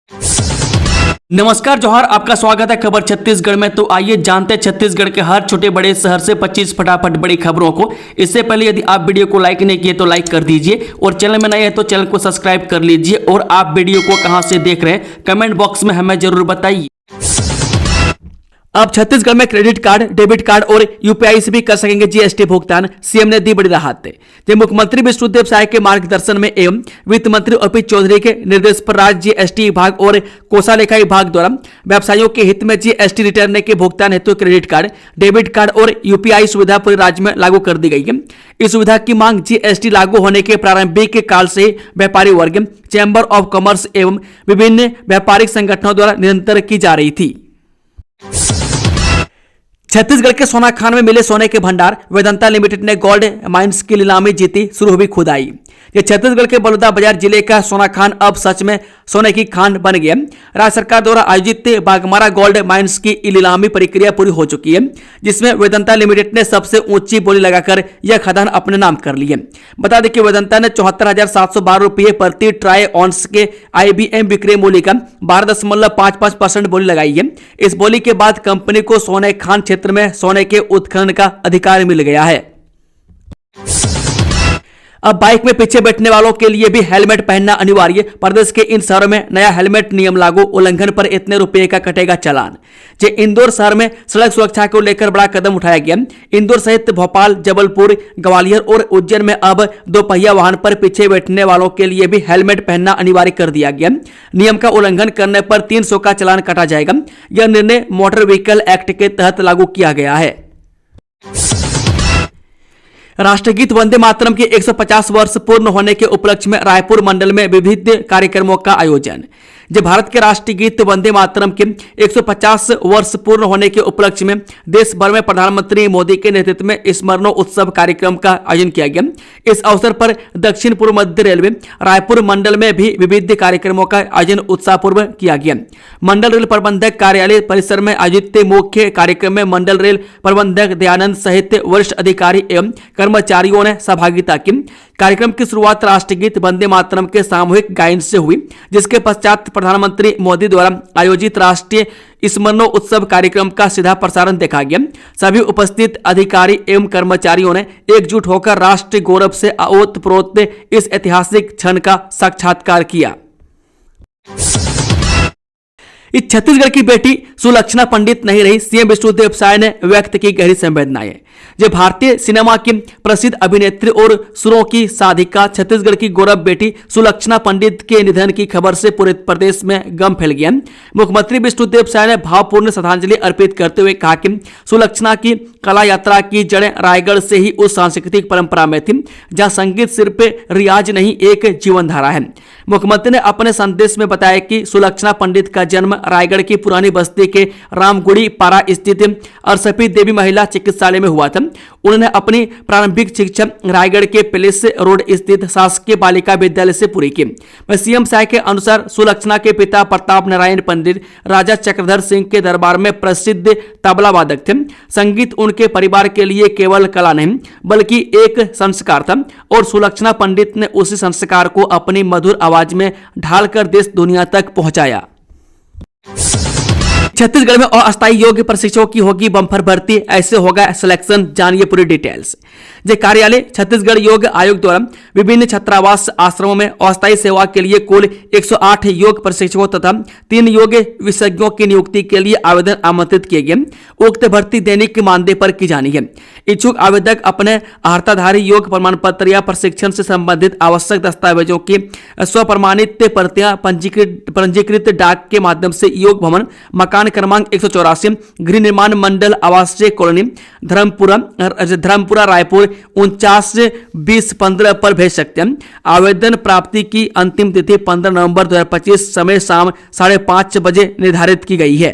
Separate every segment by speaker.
Speaker 1: नमस्कार जोहार, आपका स्वागत है खबर छत्तीसगढ़ में। तो आइए जानते हैं छत्तीसगढ़ के हर छोटे बड़े शहर से 25 फटाफट बड़ी खबरों को। इससे पहले यदि आप वीडियो को लाइक नहीं किए तो लाइक कर दीजिए और चैनल में नए हैं तो चैनल को सब्सक्राइब कर लीजिए। और आप वीडियो को कहां से देख रहे हैं कमेंट बॉक्स में हमें जरूर बताइए। अब छत्तीसगढ़ में क्रेडिट कार्ड, डेबिट कार्ड और यूपीआई से भी कर सकेंगे जीएसटी भुगतान। सीएम ने दी बड़ी राहत। जब मुख्यमंत्री विष्णुदेव साय के मार्गदर्शन में एवं वित्त मंत्री ओपी चौधरी के निर्देश पर राज्य जीएसटी विभाग और कोषालेखा विभाग द्वारा व्यवसायियों के हित में जीएसटी रिटर्न के भुगतान हेतु क्रेडिट कार्ड, डेबिट कार्ड और यूपीआई सुविधा पूरे राज्य में लागू कर दी गई है। इस सुविधा की मांग जीएसटी लागू होने के प्रारंभिक काल से व्यापारी वर्ग, चैंबर ऑफ कॉमर्स एवं विभिन्न व्यापारिक संगठनों द्वारा निरंतर की जा रही थी। छत्तीसगढ़ के सोना खान में मिले सोने के भंडार, वेदांता लिमिटेड ने गोल्ड माइंस की नीलामी जीती, शुरू हुई खुदाई। ये छत्तीसगढ़ के बलौदाबाजार जिले का सोना खान अब सच में सोने की खान बन गया। राज्य सरकार द्वारा आयोजित बागमारा गोल्ड माइंस की नीलामी प्रक्रिया पूरी हो चुकी है, जिसमें वेदांता लिमिटेड ने सबसे ऊंची बोली लगाकर यह खदान अपने नाम कर ली है। बता दें कि वेदांता ने 74,712 रुपये प्रति ट्राई ऑन्स के IBM विक्रय मूल्य का 12.55% बोली लगाई है। इस बोली के बाद कंपनी को सोने खान क्षेत्र में सोने के उत्खनन का अधिकार मिल गया है। अब बाइक में पीछे बैठने वालों के लिए भी हेलमेट पहनना अनिवार्य। प्रदेश के इन शहरों में नया हेलमेट नियम लागू, उल्लंघन पर इतने रुपए का कटेगा चालान। जे इंदौर शहर में सड़क सुरक्षा को लेकर बड़ा कदम उठाया गया। इंदौर सहित भोपाल, जबलपुर, ग्वालियर और उज्जैन में अब दोपहिया वाहन पर पीछे बैठने वालों के लिए भी हेलमेट पहनना अनिवार्य कर दिया गया। नियम का उल्लंघन करने पर 300 का चालान काटा जाएगा। यह निर्णय मोटर व्हीकल एक्ट के तहत लागू किया गया है। राष्ट्रगीत वंदे मातरम के 150 वर्ष पूर्ण होने के उपलक्ष्य में रायपुर मंडल में विविध कार्यक्रमों का आयोजन। जब भारत के राष्ट्रीय गीत वंदे मातरम के 150 वर्ष पूर्ण होने के उपलक्ष्य में देश भर में प्रधानमंत्री मोदी के नेतृत्व में स्मरणों उत्सव कार्यक्रम का आयोजन किया गया। इस अवसर पर दक्षिण पूर्व मध्य रेलवे रायपुर मंडल में भी विविध कार्यक्रमों का आयोजन उत्साहपूर्वक किया गया। मंडल रेल प्रबंधक कार्यालय परिसर में आयोजित मुख्य कार्यक्रम में मंडल रेल प्रबंधक दयानंद सहित वरिष्ठ अधिकारी एवं कर्मचारियों ने सहभागिता की। कार्यक्रम की शुरुआत राष्ट्रगीत वंदे मातरम के सामूहिक गायन से हुई, जिसके पश्चात प्रधानमंत्री मोदी द्वारा आयोजित राष्ट्रीय स्मरणों उत्सव कार्यक्रम का सीधा प्रसारण देखा गया। सभी उपस्थित अधिकारी एवं कर्मचारियों ने एकजुट होकर राष्ट्रीय गौरव से ओतप्रोत इस ऐतिहासिक क्षण का साक्षात्कार किया। इस छत्तीसगढ़ की बेटी सुलक्षणा पंडित नहीं रही, सीएम विष्णुदेव साय ने व्यक्त की गहरी संवेदनाएं। जो भारतीय सिनेमा की प्रसिद्ध अभिनेत्री और सुरों की साधिका छत्तीसगढ़ की गौरव बेटी सुलक्षणा पंडित के निधन की खबर से पूरे प्रदेश में गम फैल गया। मुख्यमंत्री विष्णुदेव साय ने भावपूर्ण श्रद्धांजलि अर्पित करते हुए कहा कि सुलक्षणा की कला यात्रा की जड़ें रायगढ़ से ही उस सांस्कृतिक परंपरा में थी जहां संगीत सिर्फ रियाज नहीं एक जीवन धारा है। मुख्यमंत्री ने अपने संदेश में बताया कि सुलक्षणा पंडित का जन्म रायगढ़ की पुरानी बस्ती के रामगुड़ी पारा स्थित अरसपी देवी महिला चिकित्सालय में हुआ था। उन्होंने अपनी प्रारंभिक शिक्षा रायगढ़ के पेलेस रोड स्थित शासकीय बालिका विद्यालय से पूरी की। सीएम साय के अनुसार सुलक्षणा के पिता प्रताप नारायण पंडित राजा चक्रधर सिंह के दरबार में प्रसिद्ध तबला वादक थे। संगीत उनके परिवार के लिए केवल कला नहीं बल्कि एक संस्कार था और सुलक्षणा पंडित ने उसी संस्कार को अपनी मधुर आवाज में ढालकर देश दुनिया तक पहुंचाया। छत्तीसगढ़ में अस्थायी योग्य प्रशिक्षकों की होगी बम्पर भर्ती, ऐसे होगा सिलेक्शन, जानिए पूरी डिटेल्स। जो कार्यालय छत्तीसगढ़ योग आयोग द्वारा विभिन्न छात्रावास आश्रमों में अस्थायी सेवा के लिए कुल 108 योग प्रशिक्षकों तथा 3 योग विशेषज्ञों की नियुक्ति के लिए आवेदन आमंत्रित किए गए। उक्त भर्ती दैनिक मानदेय पर की जानी है। इच्छुक आवेदक अपने अर्हताधारी योग प्रमाण पत्र या प्रशिक्षण से संबंधित आवश्यक दस्तावेजों की स्वप्रमाणित प्रतियां पंजीकृत डाक के माध्यम से योग भवन, मकान क्रमांक 184, गृह निर्माण मंडल आवासीय कॉलोनी धर्मपुरा रायपुर 49-20-15 पर भेज सकते हैं। आवेदन प्राप्ति की अंतिम तिथि 15 नवंबर 2025 समय शाम 5:30 बजे निर्धारित की गई है।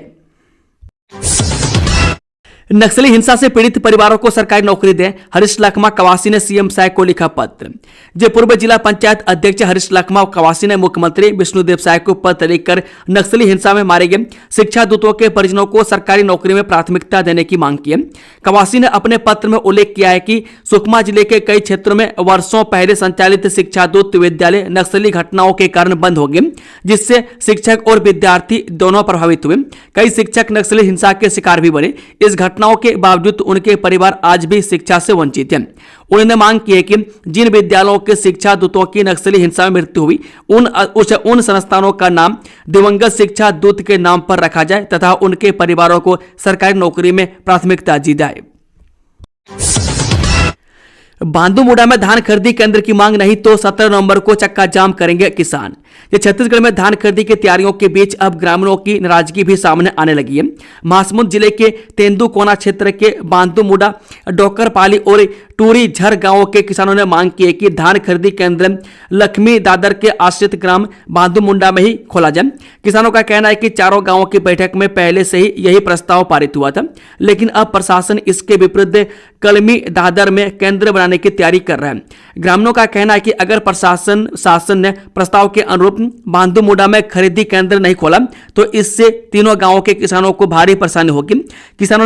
Speaker 1: नक्सली हिंसा से पीड़ित परिवारों को सरकारी नौकरी दें, हरीश लखमा कवासी ने सीएम साय को लिखा पत्र। जो पूर्व जिला पंचायत अध्यक्ष हरीश लखमा कवासी ने मुख्यमंत्री विष्णुदेव साय को पत्र लिखकर नक्सली हिंसा में मारे गए शिक्षा दूतों के परिजनों को सरकारी नौकरी में प्राथमिकता देने की मांग की है। कवासी ने अपने पत्र में उल्लेख किया है कि सुकमा जिले के कई क्षेत्रों में वर्षों पहले संचालित शिक्षा दूत विद्यालय नक्सली घटनाओं के कारण बंद हो गए, जिससे शिक्षक और विद्यार्थी दोनों प्रभावित हुए। कई शिक्षक नक्सली हिंसा के शिकार भी बने। इस घटनाओं के बावजूद उनके परिवार आज भी शिक्षा से वंचित हैं। उन्होंने मांग की है कि जिन विद्यालयों के शिक्षा दूतों की नक्सली हिंसा में मृत्यु हुई उन संस्थानों का नाम दिवंगत शिक्षा दूत के नाम पर रखा जाए तथा उनके परिवारों को सरकारी नौकरी में प्राथमिकता दी जाए। बांदूमुड़ा में धान खरीदी केंद्र की मांग नहीं तो 17 नवंबर को चक्का जाम करेंगे किसान। ये छत्तीसगढ़ में धान खरीदी की तैयारियों के बीच अब ग्रामीणों की नाराजगी भी सामने आने लगी है। महासमुंद जिले के तेंदुकोना क्षेत्र के बांदूमुड़ा, डोकरपाली और टूरी झर गांवों के किसानों ने मांग की है कि धान खरीदी केंद्र लक्ष्मी दादर के आश्रित ग्राम बांदूमुड़ा में ही खोला जाए। किसानों का कहना है कि चारों गांवों की बैठक में पहले से ही यही प्रस्ताव पारित हुआ था, लेकिन अब प्रशासन इसके विपरीत कलमी दादर में केंद्र बनाने की तैयारी कर रहा है। ग्रामीणों का कहना है कि अगर शासन ने प्रस्ताव के अनुरूप बांदूमुड़ा में खरीदी केंद्र नहीं खोला तो इससे तीनों गांवों के किसानों को भारी परेशानी होगी। किसानों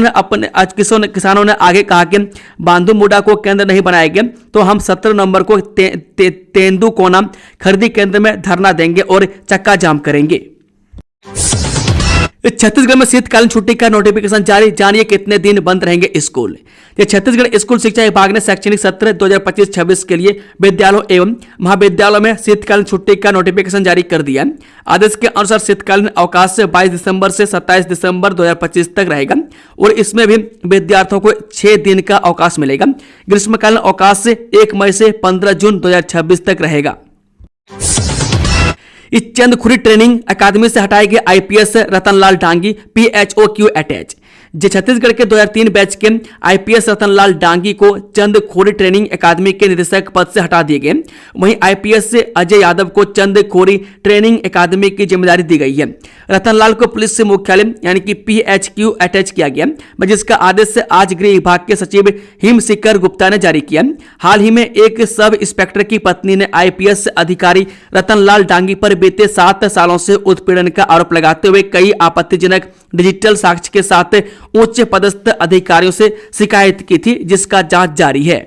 Speaker 1: ने आगे कहा कि बांदूमुड़ा को केंद्र नहीं बनाया गया तो हम 17 नवंबर को तेंदुकोना खरीदी केंद्र में धरना देंगे और चक्का जाम करेंगे। छत्तीसगढ़ में शीतकालीन छुट्टी का नोटिफिकेशन जारी, जानिए कितने दिन बंद रहेंगे स्कूल। छत्तीसगढ़ स्कूल शिक्षा विभाग ने शैक्षणिक सत्र 2025-26 के लिए विद्यालयों एवं महाविद्यालयों में शीतकालीन छुट्टी का नोटिफिकेशन जारी कर दिया। आदेश के अनुसार शीतकालीन अवकाश 22 दिसंबर से 27 दिसंबर 2025 तक रहेगा और इसमें भी विद्यार्थियों को 6 दिन का अवकाश मिलेगा। ग्रीष्मकालीन अवकाश 1 मई से 15 जून 2026 तक रहेगा। इस चंदखुरी ट्रेनिंग अकादमी से हटाए गए IPS Ratanlal Dangi PHOQ attach. जो छत्तीसगढ़ के 2003 बैच के आईपीएस रतनलाल डांगी को चंदखोरी ट्रेनिंग अकादमी के निदेशक पद से हटा दिए गए। वहीं आईपीएस से अजय यादव को चंदखोरी ट्रेनिंग अकादमी की जिम्मेदारी दी गई है। रतनलाल को पुलिस से मुख्यालय यानी कि PHQ अटैच किया गया, जिसका आदेश आज गृह विभाग के सचिव हिमशिखर गुप्ता ने जारी किया। हाल ही में एक सब इंस्पेक्टर की पत्नी ने आईपीएस अधिकारी रतनलाल डांगी पर बीते 7 सालों से उत्पीड़न का आरोप लगाते हुए कई आपत्तिजनक डिजिटल साक्ष्य के साथ उच्च पदस्थ अधिकारियों से शिकायत की थी, जिसका जांच जारी है।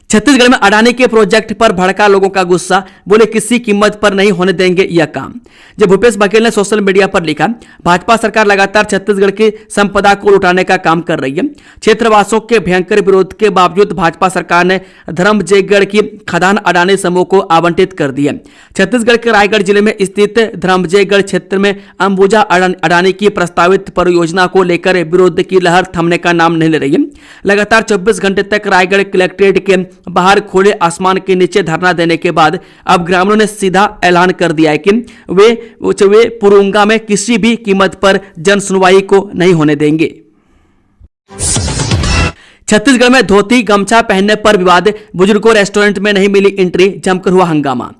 Speaker 1: छत्तीसगढ़ में अडानी के प्रोजेक्ट पर भड़का लोगों का गुस्सा, बोले किसी कीमत पर नहीं होने देंगे यह काम। जब भूपेश बघेल ने सोशल मीडिया पर लिखा, भाजपा सरकार लगातार छत्तीसगढ़ की संपदा को लुटाने का काम कर रही है। क्षेत्रवासियों के भयंकर विरोध के बावजूद भाजपा सरकार ने धर्मजयगढ़ की खदान अडानी समूह को आवंटित कर दी है। छत्तीसगढ़ के रायगढ़ जिले में स्थित धर्मजयगढ़ क्षेत्र में अंबुजा अडानी की प्रस्तावित परियोजना को लेकर विरोध की लहर थमने का नाम नहीं ले रही है। लगातार 24 घंटे तक रायगढ़ कलेक्ट्रेट के बाहर खुले आसमान के नीचे धरना देने के बाद अब ग्रामीणों ने सीधा ऐलान कर दिया है कि वे पुरुंगा में किसी भी कीमत पर जन सुनवाई को नहीं होने देंगे। छत्तीसगढ़ में धोती गमछा पहनने पर विवाद, बुजुर्गों रेस्टोरेंट में नहीं मिली एंट्री, जमकर हुआ हंगामा।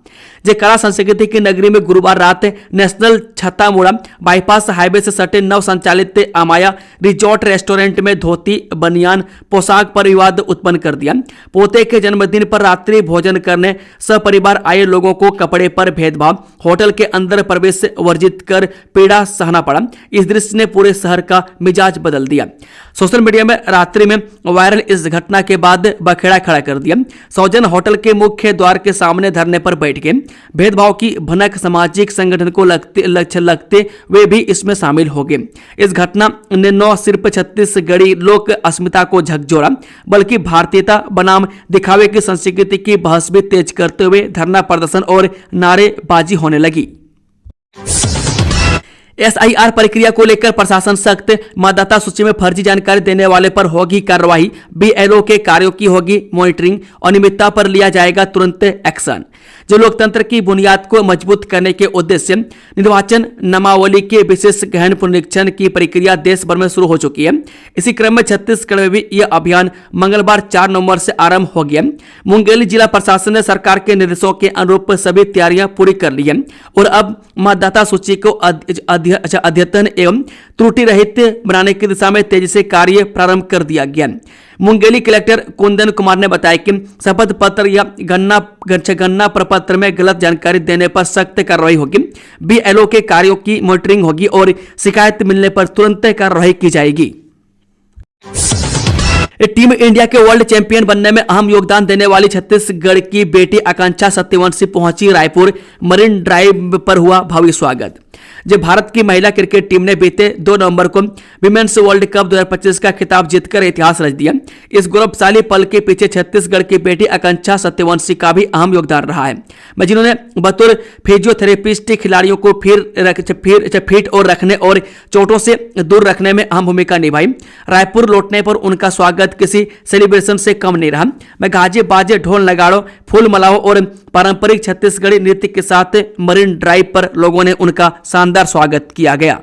Speaker 1: कला संस्कृति की नगरी में गुरुवार रात नेशनल छत्तामुड़ा बाईपास हाईवे से सटे नव संचालित अमाया रिजॉर्ट रेस्टोरेंट में धोती बनियान पोशाक पर विवाद उत्पन्न कर दिया। पोते के जन्मदिन पर रात्रि भोजन करने सपरिवार आए लोगों को कपड़े पर भेदभाव, होटल के अंदर प्रवेश वर्जित कर पीड़ा सहना पड़ा। इस दृश्य ने पूरे शहर का मिजाज बदल दिया। सोशल मीडिया में रात्रि में वायरल इस घटना के बाद बखेड़ा खड़ा कर दिया। सौजन होटल के मुख्य द्वार के सामने धरने पर बैठ गए। भेदभाव की भनक सामाजिक संगठन को लगते वे भी इसमें शामिल हो गए। इस घटना ने न सिर्फ छत्तीसगढ़ी लोक अस्मिता को झकझोरा, बल्कि भारतीयता बनाम दिखावे की संस्कृति की बहस भी तेज करते हुए धरना प्रदर्शन और नारेबाजी होने लगी। SIR प्रक्रिया को लेकर प्रशासन सख्त, मतदाता सूची में फर्जी जानकारी देने वाले पर होगी कार्रवाई, BLO के कार्यों की होगी मॉनिटरिंग, अनियमितता पर लिया जाएगा तुरंत एक्शन। जो लोकतंत्र की बुनियाद को मजबूत करने के उद्देश्य निर्वाचन नामावली के विशेष गहन पुनरीक्षण की प्रक्रिया देश भर में शुरू हो चुकी है। इसी क्रम में छत्तीसगढ़ में भी यह अभियान मंगलवार 4 नवंबर से आरंभ हो गया। मुंगेली जिला प्रशासन ने सरकार के निर्देशों के अनुरूप सभी तैयारियां पूरी कर ली है और अब मतदाता सूची को अद्यतन एवं त्रुटि रहित बनाने की दिशा में तेजी से कार्य प्रारंभ कर दिया गया। मुंगेली कलेक्टर कुंदन कुमार ने बताया कि शपथ पत्र या गणना प्रपत्र में गलत जानकारी देने पर सख्त कार्रवाई होगी। बीएलओ के कार्यों की मॉनिटरिंग होगी और शिकायत मिलने पर तुरंत कार्रवाई की जाएगी। टीम इंडिया के वर्ल्ड चैंपियन बनने में अहम योगदान देने वाली छत्तीसगढ़ की बेटी आकांक्षा सत्यवंशी पहुंची रायपुर मरीन ड्राइव पर हुआ भव्य स्वागत। जब भारत की महिला क्रिकेट टीम ने बीते 2 नवंबर को विमेंस वर्ल्ड कप 2025 का खिताब जीतकर इतिहास रच दिया, इस गौरवशाली पल के पीछे छत्तीसगढ़ की बेटी आकांक्षा सत्यवंशी का भी अहम योगदान रहा है, जिन्होंने बतौर फिजियोथेरेपिस्ट खिलाड़ियों को फिट और रखने और चोटों से दूर रखने में अहम भूमिका निभाई। रायपुर लौटने पर उनका स्वागत किसी सेलिब्रेशन से कम नहीं रहा। मैं गाजे बाजे ढोल नगाड़ों फूल मलाओं और पारंपरिक छत्तीसगढ़ी नृत्य के साथ मरीन ड्राइव पर लोगों ने उनका शानदार स्वागत किया गया।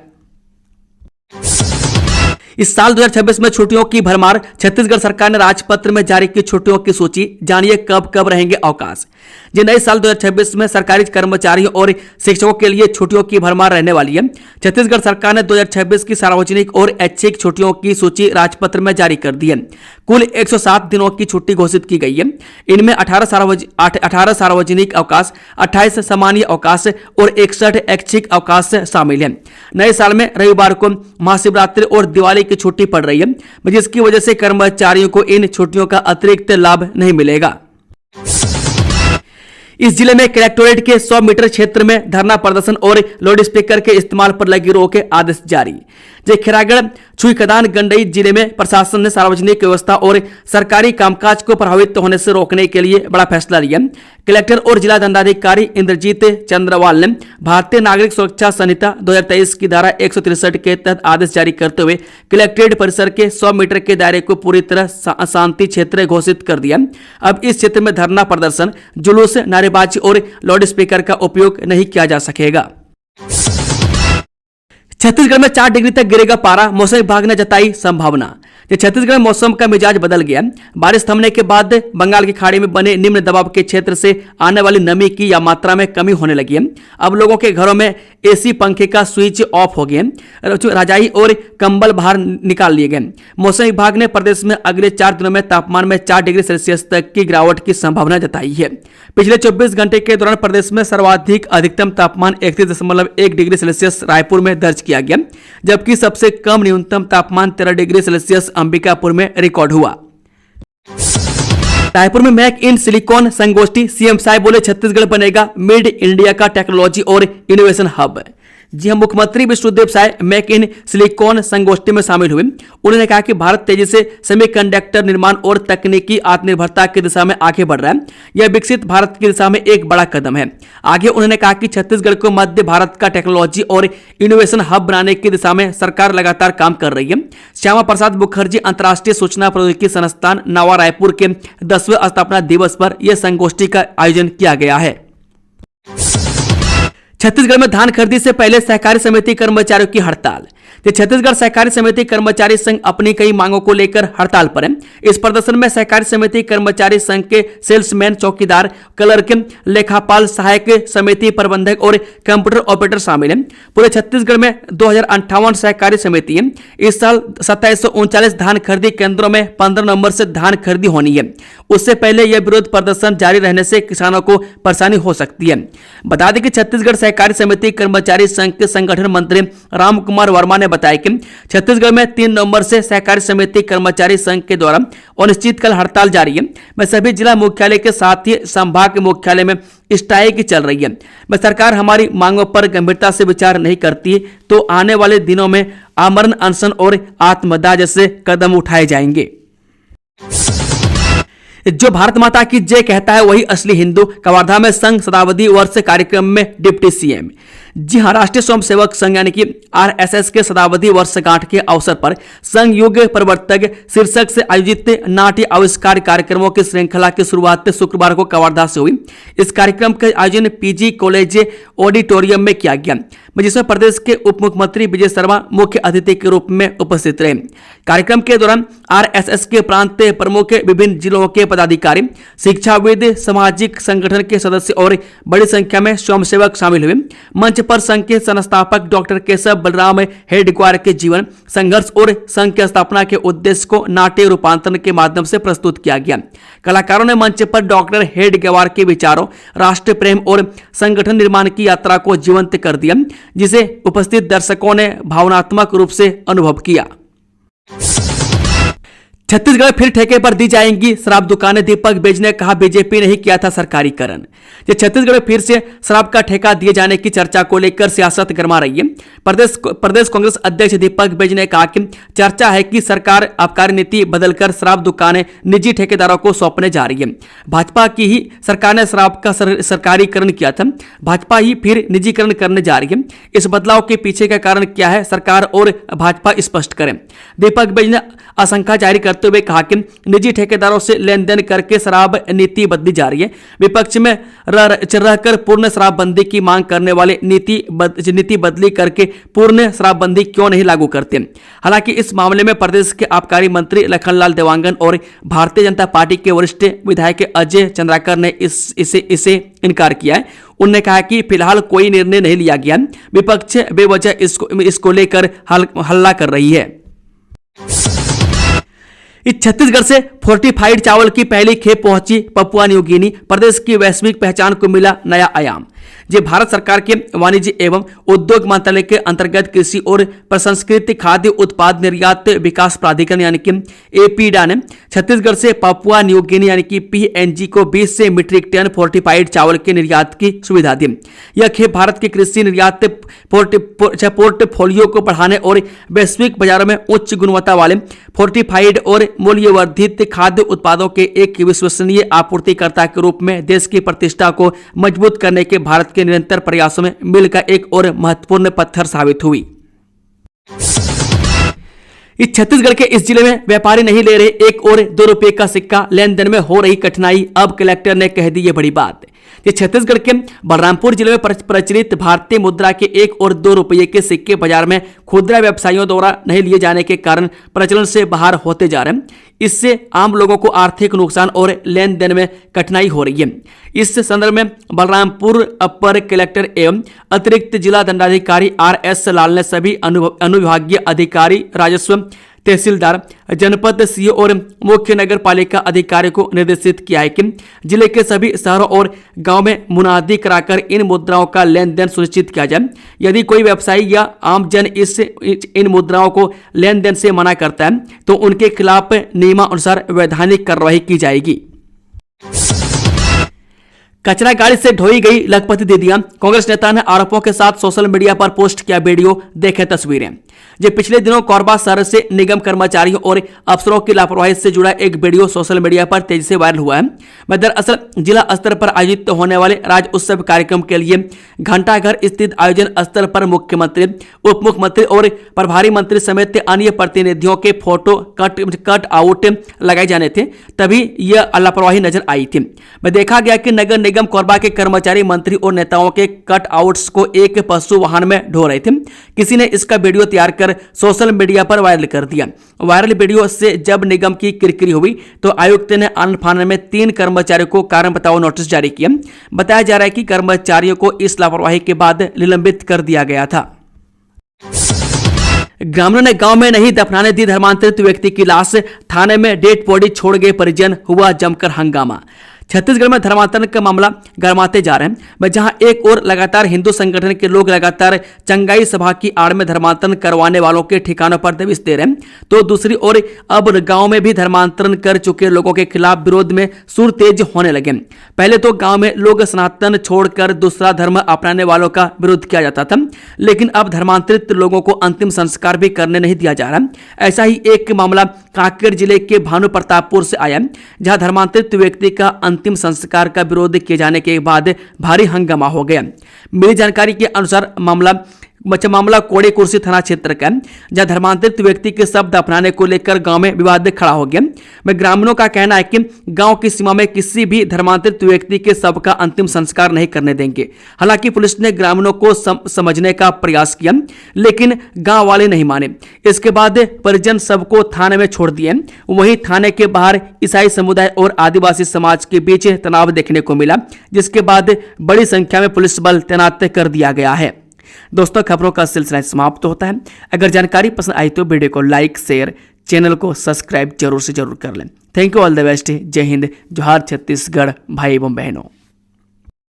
Speaker 1: इस साल 2026 में छुट्टियों की भरमार। छत्तीसगढ़ सरकार ने राजपत्र में जारी की छुट्टियों की सूची। जानिए कब कब रहेंगे अवकाश। जी, नए साल 2026 में सरकारी कर्मचारियों और शिक्षकों के लिए छुट्टियों की भरमार रहने वाली है। छत्तीसगढ़ सरकार ने 2026 की सार्वजनिक और ऐच्छिक छुट्टियों की सूची राजपत्र में जारी कर दी है। कुल 107 दिनों की छुट्टी घोषित की गई है। इनमें 18 सार्वजनिक अवकाश, 28 सामान्य अवकाश और 61 ऐच्छिक अवकाश शामिल है। नए साल में रविवार को महाशिवरात्रि और दिवाली की छुट्टी पड़ रही है, जिसकी वजह से कर्मचारियों को इन छुट्टियों का अतिरिक्त लाभ नहीं मिलेगा। इस जिले में कलेक्टोरेट के 100 मीटर क्षेत्र में धरना प्रदर्शन और लाउडस्पीकर के इस्तेमाल पर लगी रोक के आदेश जारी। जय खैरागढ़ छुईखदान गंडई जिले में प्रशासन ने सार्वजनिक व्यवस्था और सरकारी कामकाज को प्रभावित होने से रोकने के लिए बड़ा फैसला लिया। कलेक्टर और जिला दंडाधिकारी इंद्रजीत चंद्रवाल ने भारतीय नागरिक सुरक्षा संहिता 2023 की धारा 163 के तहत आदेश जारी करते हुए कलेक्ट्रेट परिसर के 100 मीटर के दायरे को पूरी तरह शांति क्षेत्र घोषित कर दिया। अब इस क्षेत्र में धरना प्रदर्शन, जुलूस, नारेबाजी और लाउडस्पीकर का उपयोग नहीं किया जा सकेगा। छत्तीसगढ़ में 4 डिग्री तक गिरेगा पारा। मौसम विभाग ने जताई संभावना। छत्तीसगढ़ में मौसम का मिजाज बदल गया। बारिश थमने के बाद बंगाल की खाड़ी में बने निम्न दबाव के क्षेत्र से आने वाली नमी की या मात्रा में कमी होने लगी है। अब लोगों के घरों में एसी पंखे का स्विच ऑफ हो गए, रजाई और कंबल बाहर निकाल लिए गए। मौसम विभाग ने प्रदेश में अगले 4 दिनों में तापमान में 4 डिग्री सेल्सियस तक की गिरावट की संभावना जताई है। पिछले 24 घंटे के दौरान प्रदेश में सर्वाधिक अधिकतम तापमान 31.1 डिग्री सेल्सियस रायपुर में दर्ज किया गया, जबकि सबसे कम न्यूनतम तापमान 13 डिग्री सेल्सियस अंबिकापुर में रिकॉर्ड हुआ। रायपुर में मेक इन सिलिकॉन संगोष्ठी। सीएम साहब बोले छत्तीसगढ़ बनेगा मेड इंडिया का टेक्नोलॉजी और इनोवेशन हब। जी हां, मुख्यमंत्री Vishnudeo Sai make in silicon संगोष्ठी में शामिल हुए। उन्होंने कहा कि भारत तेजी से सेमीकंडक्टर निर्माण और तकनीकी आत्मनिर्भरता की दिशा में आगे बढ़ रहा है। यह विकसित भारत की दिशा में एक बड़ा कदम है। आगे उन्होंने कहा कि छत्तीसगढ़ को मध्य भारत का टेक्नोलॉजी और इनोवेशन हब बनाने की दिशा में सरकार लगातार काम कर रही है। श्यामा प्रसाद मुखर्जी अंतर्राष्ट्रीय सूचना प्रौद्योगिकी संस्थान नवा रायपुर के 10वें स्थापना दिवस पर यह संगोष्ठी का आयोजन किया गया है। छत्तीसगढ़ में धान खरीदी से पहले सहकारी समिति कर्मचारियों की हड़ताल। छत्तीसगढ़ सहकारी समिति कर्मचारी संघ अपनी कई मांगों को लेकर हड़ताल पर है। इस प्रदर्शन में सहकारी समिति कर्मचारी संघ के सेल्समैन, चौकीदार, क्लर्क, लेखापाल, सहायक समिति प्रबंधक और कंप्यूटर ऑपरेटर शामिल हैं। पूरे छत्तीसगढ़ में 2058 सहकारी समिति है। इस साल 2739 धान खरीदी केंद्रों में 15 नवंबर से धान खरीदी होनी है। उससे पहले यह विरोध प्रदर्शन जारी रहने से किसानों को परेशानी हो सकती है। बता दें कि छत्तीसगढ़ सहकारी समिति कर्मचारी संघ के संगठन मंत्री राम कुमार वर्मा ने बताया कि छत्तीसगढ़ में 3 नवंबर से सहकारी समिति कर्मचारी संघ के द्वारा अनिश्चितकाल हड़ताल जारी है। मैं सभी जिला मुख्यालय के साथ ही संभाग मुख्यालय में स्ट्राइक चल रही है। मैं सरकार हमारी मांगों पर गंभीरता से विचार नहीं करती तो आने वाले दिनों में आमरण अनशन और आत्मदाह जैसे कदम उठाए जाएंगे। जो भारत माता की जय कहता है वही असली हिंदू। कवर्धा में संघ शताब्दी वर्ष कार्यक्रम में डिप्टी सीएम। जी हां, राष्ट्रीय स्वयंसेवक संघ यानी कि आरएसएस के शताब्दी वर्षगांठ के अवसर पर संघ युग प्रवर्तक शीर्षक से आयोजित नाट्य आविष्कार कार्यक्रमों की श्रृंखला की शुरुआत शुक्रवार को कवर्धा से हुई। इस कार्यक्रम का आयोजन पीजी कॉलेज ऑडिटोरियम में किया गया, जिसमें प्रदेश के उप मुख्यमंत्री विजय शर्मा मुख्य अतिथि के रूप में उपस्थित रहे। कार्यक्रम के दौरान आरएसएस के प्रांत प्रमुख, विभिन्न जिलों के पदाधिकारी, शिक्षाविद, सामाजिक संगठन के सदस्य और बड़ी संख्या में स्वयंसेवक शामिल हुए। मंच पर संघ के संस्थापक डॉक्टर केशव बलराम हेडगेवार के जीवन, संघर्ष और संघ की स्थापना के उद्देश्य को नाट्य रूपांतरण के माध्यम से प्रस्तुत किया गया। कलाकारों ने मंच पर डॉक्टर हेडगेवार के विचारों, राष्ट्र प्रेम और संगठन निर्माण की यात्रा को जीवंत कर दिया, जिसे उपस्थित दर्शकों ने भावनात्मक रूप से अनुभव किया। छत्तीसगढ़ फिर ठेके पर दी जाएंगी शराब दुकानें, दीपक बैज ने कहा बीजेपी ने ही किया था सरकारीकरण। छत्तीसगढ़ में फिर से शराब का ठेका दिए जाने की चर्चा को लेकर सियासत गरमा रही है। प्रदेश कांग्रेस अध्यक्ष दीपक बैज ने कहा कि चर्चा है कि सरकार आबकारी नीति बदलकर शराब दुकानें निजी ठेकेदारों को सौंपने जा रही है। भाजपा की ही सरकार ने शराब का सरकारीकरण किया था, भाजपा ही फिर निजीकरण करने जा रही है। इस बदलाव के पीछे का कारण क्या है, सरकार और भाजपा स्पष्ट करें। दीपक बैज ने आशंका जारी करते हुए कहा कि निजी ठेकेदारों से लेन देन करके शराब नीति बदली जा रही है। विपक्ष में रहकर पूर्ण शराबबंदी की मांग करने वाले नीति बदली करके पूर्ण शराबबंदी क्यों नहीं लागू करते। हालांकि इस मामले में प्रदेश के आबकारी मंत्री लखनलाल देवांगन और भारतीय जनता पार्टी के वरिष्ठ विधायक अजय चंद्राकर ने इसे इनकार किया है। उन्होंने कहा कि फिलहाल कोई निर्णय नहीं लिया गया, विपक्ष बेवजह इसको लेकर हल्ला कर रही है। इस छत्तीसगढ़ से फोर्टिफाइड चावल की पहली खेप पहुंची पपुआ न्यू गिनी, प्रदेश की वैश्विक पहचान को मिला नया आयाम। ये भारत सरकार के वाणिज्य एवं उद्योग मंत्रालय के अंतर्गत कृषि और प्रसंस्कृत खाद्य उत्पाद निर्यात विकास प्राधिकरण यानी कि एपीडा ने छत्तीसगढ़ से पपुआ न्यू गिनी यानी कि पीएनजी को 20 से मीट्रिक टन फोर्टिफाइड चावल के निर्यात की सुविधा दी। यह खेप भारत के कृषि निर्यात पोर्टफोलियो को बढ़ाने और वैश्विक बाजारों में उच्च गुणवत्ता वाले फोर्टिफाइड और मूल्यवर्धित खाद्य उत्पादों के एक विश्वसनीय आपूर्तिकर्ता के रूप में देश की प्रतिष्ठा को मजबूत करने के भारत के निरंतर प्रयासों में मिल का एक और महत्वपूर्ण पत्थर साबित हुई। इस छत्तीसगढ़ के इस जिले में व्यापारी नहीं ले रहे 1 और 2 रुपए का सिक्का, लेन देन में हो रही कठिनाई, अब कलेक्टर ने कह दी ये बड़ी बात। ये छत्तीसगढ़ के बलरामपुर जिले में प्रचलित भारतीय मुद्रा के 1 और 2 रुपये के सिक्के बाजार में खुदरा व्यवसायियों द्वारा नहीं लिए जाने के कारण प्रचलन से बाहर होते जा रहे हैं। इससे आम लोगों को आर्थिक नुकसान और लेन देन में कठिनाई हो रही है। इस संदर्भ में बलरामपुर अपर कलेक्टर एवं अतिरिक्त जिला दंडाधिकारी RS लाल ने सभी अनुविभागीय अधिकारी, राजस्व तहसीलदार, जनपद सीओ और मुख्य नगर पालिका अधिकारी को निर्देशित किया है कि जिले के सभी शहरों और गांव में मुनादी कराकर इन मुद्राओं का लेन देन सुनिश्चित किया जाए। यदि कोई व्यवसायी या आमजन इन मुद्राओं को लेन देन से मना करता है तो उनके खिलाफ नियमानुसार वैधानिक कार्रवाई की जाएगी। कचरा गाड़ी से ढोई गई लखपति दीदियां, कांग्रेस नेता ने आरोपों के साथ सोशल मीडिया पर पोस्ट किया वीडियो, देखें तस्वीरें। जो पिछले दिनों कोरबा शहर से निगम कर्मचारियों और अफसरों की लापरवाही से जुड़ा एक वीडियो सोशल मीडिया पर तेजी से वायरल हुआ है। मैं दरअसल जिला स्तर पर आयोजित होने वाले राज्य उत्सव कार्यक्रम के लिए घंटाघर स्थित आयोजन स्थल पर मुख्यमंत्री, उप मुख्यमंत्री और प्रभारी मंत्री समेत अन्य प्रतिनिधियों के फोटो कट आउट लगाए जाने थे, तभी यह लापरवाही नजर आई थी। मैं देखा गया कि नगर निगम कोरबा के कर्मचारी, मंत्री और नेताओं के कट आउट्स को एक पशु वाहन में ढो रहे थे। किसी ने इसका वीडियो तैयार कर सोशल मीडिया पर वायरल कर दिया। वायरल वीडियो से जब निगम की किरकिरी हुई तो आयुक्त ने आनन-फानन में 3 कर्मचारियों को कारण बताओ नोटिस जारी किया। बताया जा रहा है कि कर्मचारियों को इस लापरवाही के बाद निलंबित कर दिया गया था। ग्रामीणों ने गांव में नहीं दफनाने दी धर्मांतरित व्यक्ति की लाश, थाने में डेड बॉडी छोड़ गए परिजन, हुआ जमकर हंगामा। छत्तीसगढ़ में धर्मांतरण का मामला गरमाते जा रहे हैं। जहां एक और लगातार हिंदू संगठन के लोग लगातार चंगाई सभा की आड़ में धर्मांतरण करवाने वालों के ठिकानों पर दबिश दे रहे हैं, तो दूसरी ओर अब गांव में भी धर्मांतरण कर चुके लोगों के खिलाफ विरोध में सुर तेज होने लगे। पहले तो गांव में लोग सनातन छोड़कर दूसरा धर्म अपनाने वालों का विरोध किया जाता था, लेकिन अब धर्मांतरित लोगों को अंतिम संस्कार भी करने नहीं दिया जा रहा। ऐसा ही एक मामला कांकेर जिले के भानु प्रतापपुर से आया, जहां धर्मांतरित व्यक्ति का अंतिम संस्कार का विरोध किए जाने के बाद भारी हंगामा हो गया। मिली जानकारी के अनुसार मामला मामला कोड़े कुर्सी थाना क्षेत्र का, जहां धर्मांतरित व्यक्ति के शब्द अपनाने को लेकर गांव में विवाद खड़ा हो गया। में ग्रामीणों का कहना है कि गांव की सीमा में किसी भी धर्मांतरित व्यक्ति के शव का अंतिम संस्कार नहीं करने देंगे। हालांकि पुलिस ने ग्रामीणों को समझने का प्रयास किया, लेकिन गांव वाले नहीं माने। इसके बाद परिजन शव को थाने में छोड़ दिए। वहीं थाने के बाहर ईसाई समुदाय और आदिवासी समाज के बीच तनाव देखने को मिला, जिसके बाद बड़ी संख्या में पुलिस बल तैनात कर दिया गया है। दोस्तों, खबरों का सिलसिला समाप्त होता है। अगर जानकारी पसंद आई तो वीडियो को लाइक, शेयर, चैनल को सब्सक्राइब जरूर से जरूर कर लें। Thank you, all the best. जय हिंद, जोहार छत्तीसगढ़ भाई एवं बहनों।